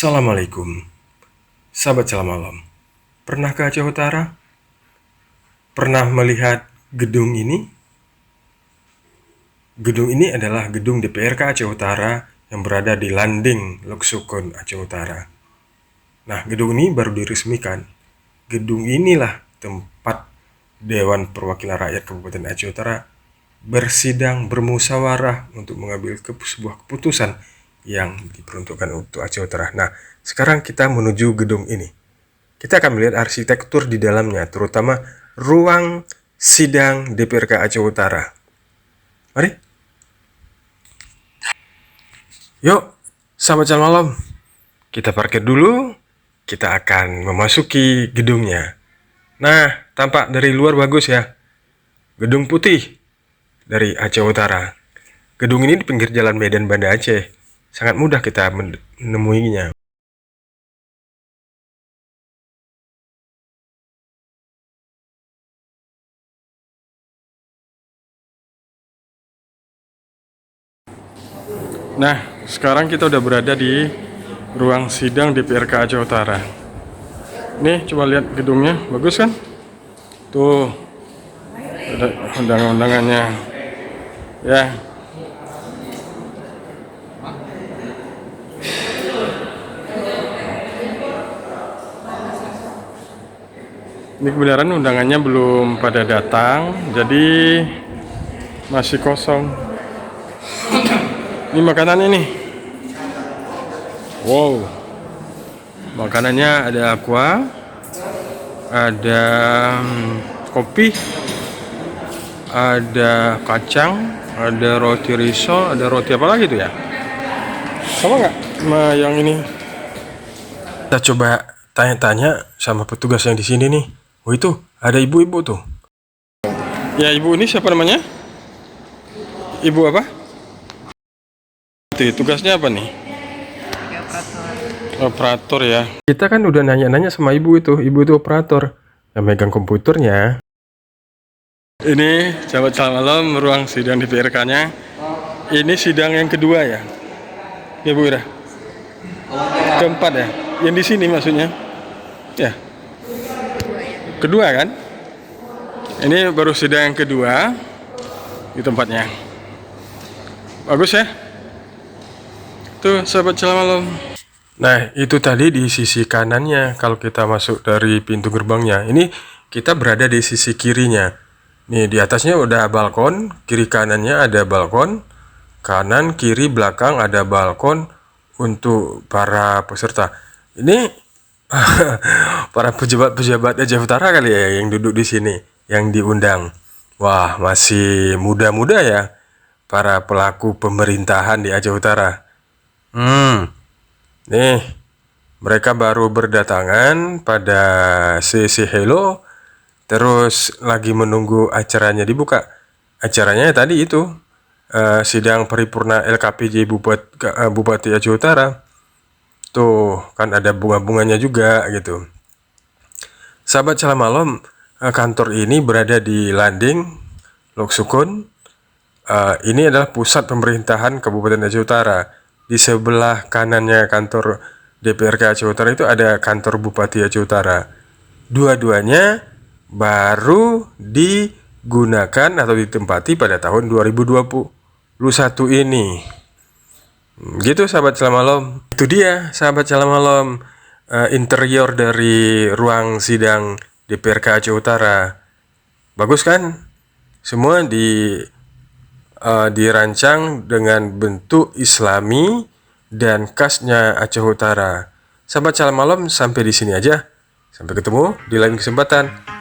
Assalamualaikum, sahabat Salam Malam. Pernah ke Aceh Utara? Pernah melihat gedung ini? Gedung ini adalah gedung DPRK Aceh Utara yang berada di Landing, Lok Sukun, Aceh Utara. Nah, gedung ini baru diresmikan. Gedung inilah tempat Dewan Perwakilan Rakyat Kabupaten Aceh Utara bersidang bermusyawarah untuk mengambil sebuah keputusan yang diperuntukkan untuk Aceh Utara. Nah, sekarang kita menuju gedung ini. Kita akan melihat arsitektur di dalamnya, terutama ruang sidang DPRK Aceh Utara. Mari. Yuk, sahabat Salam Malam. Kita parkir dulu. Kita akan memasuki gedungnya. Nah, tampak dari luar bagus ya. Gedung putih dari Aceh Utara. Gedung ini di pinggir jalan Medan Banda Aceh. Sangat mudah kita menemuinya. Nah, sekarang kita udah berada di ruang sidang DPRK Aceh Utara. Nih, coba lihat gedungnya, bagus kan? Tuh, ada undangan-undangannya. Ya. Ini kebenaran undangannya belum pada datang, jadi masih kosong. Ini makanannya nih. Wow. Makanannya ada aqua, ada kopi, ada kacang, ada roti risol, ada roti apa lagi tuh ya? Sama nggak sama yang ini? Kita coba tanya-tanya sama petugas yang di sini nih. Oh, itu ada ibu-ibu tuh. Ya, ibu ini siapa namanya? Ibu apa? Tugasnya apa nih? Operator ya. Kita kan udah nanya-nanya sama ibu itu operator yang megang komputernya. Ini sahabat Salam Malam, ruang sidang DPRK-nya. Ini sidang yang kedua ya, ya Bu Ira? Keempat ya? Yang di sini maksudnya? Ya. Kedua kan? Ini baru sidang yang kedua di tempatnya. Bagus ya? Tuh sahabat Salam Malam. Nah, itu tadi di sisi kanannya kalau kita masuk dari pintu gerbangnya. Ini kita berada di sisi kirinya. Nih, di atasnya udah balkon, kiri kanannya ada balkon, kanan, kiri, belakang ada balkon untuk para peserta. Ini para pejabat-pejabat Aceh Utara kali ya yang duduk di sini, yang diundang. Wah, masih muda-muda ya para pelaku pemerintahan di Aceh Utara. Nih, mereka baru berdatangan pada sesi hello, terus lagi menunggu acaranya dibuka. Acaranya tadi itu sidang paripurna LKPJ Bupati Aceh Utara. Tuh, kan ada bunga-bunganya juga gitu. Sahabat Salam Malam, kantor ini berada di Landing, Lok Sukun. Ini adalah pusat pemerintahan Kabupaten Aceh Utara. Di sebelah kanannya kantor DPRK Aceh Utara itu ada kantor Bupati Aceh Utara. Dua-duanya baru digunakan atau ditempati pada tahun 2021 ini. Gitu sahabat Salam Malam. Itu dia sahabat Salam Malam, interior dari ruang sidang DPRK Aceh Utara. Bagus kan? Semua dirancang dengan bentuk Islami dan khasnya Aceh Utara. Sahabat Salam Malam, sampai di sini aja. Sampai ketemu di lain kesempatan.